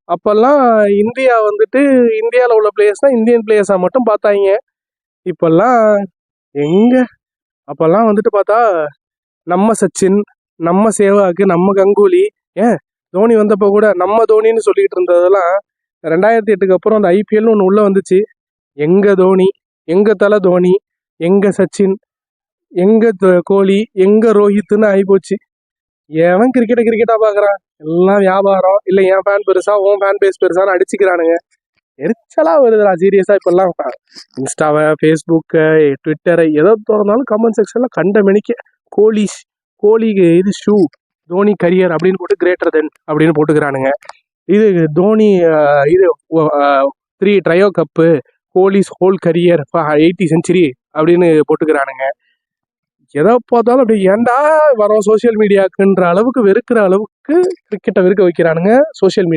அப்பெல்லாம் இந்தியா வந்துட்டு இந்தியாவில் உள்ள பிளேயர்ஸ் தான் இந்தியன் பிளேயர்ஸாக மட்டும் பார்த்தாங்க. இப்பெல்லாம் எங்க அப்பெல்லாம் வந்துட்டு பார்த்தா நம்ம சச்சின், நம்ம சேவாக்கு, நம்ம கங்குலி, ஏன் தோனி வந்தப்போ கூட நம்ம தோனின்னு சொல்லிட்டு இருந்ததெல்லாம் 2008க்கு அப்புறம் அந்த ஐபிஎல்னு ஒன்று உள்ள வந்துச்சு. எங்க தோனி, எங்க தலை தோனி, எங்க சச்சின், எங்க கோலி, எங்க ரோஹித்னு ஆகிப்போச்சு. எவன் கிரிக்கெட்டா பாக்குறான்? எல்லாம் வியாபாரம். இல்ல என் ஃபேன் பெருசா, உன் ஃபேன் பேஸ் பெருசான்னு அடிச்சுக்கிறானுங்க. எரிச்சலா வருதுடா சீரியஸா. இப்பெல்லாம் இன்ஸ்டாவை, ஃபேஸ்புக்கை, ட்விட்டரை எதை திறந்தாலும் கமெண்ட் செக்ஷன்ல கண்ட மெனிக்க கோலி இது ஷூ, தோனி கரியர் அப்படின்னு போட்டு கிரேட்டர் தென் அப்படின்னு போட்டுக்கிறானுங்க. இது தோனி இது 3 trio cup, Kohli's whole career 80 century அப்படின்னு போட்டுக்கிறானுங்க. எதை பார்த்தாலும் அப்படி ஏன்டா வரோம் சோசியல் மீடியாக்குன்ற அளவுக்கு வெறுக்கிற அளவுக்கு கிரிக்கெட்டை வெறுக்க வைக்கிறானுங்க சோசியல் மீடியா.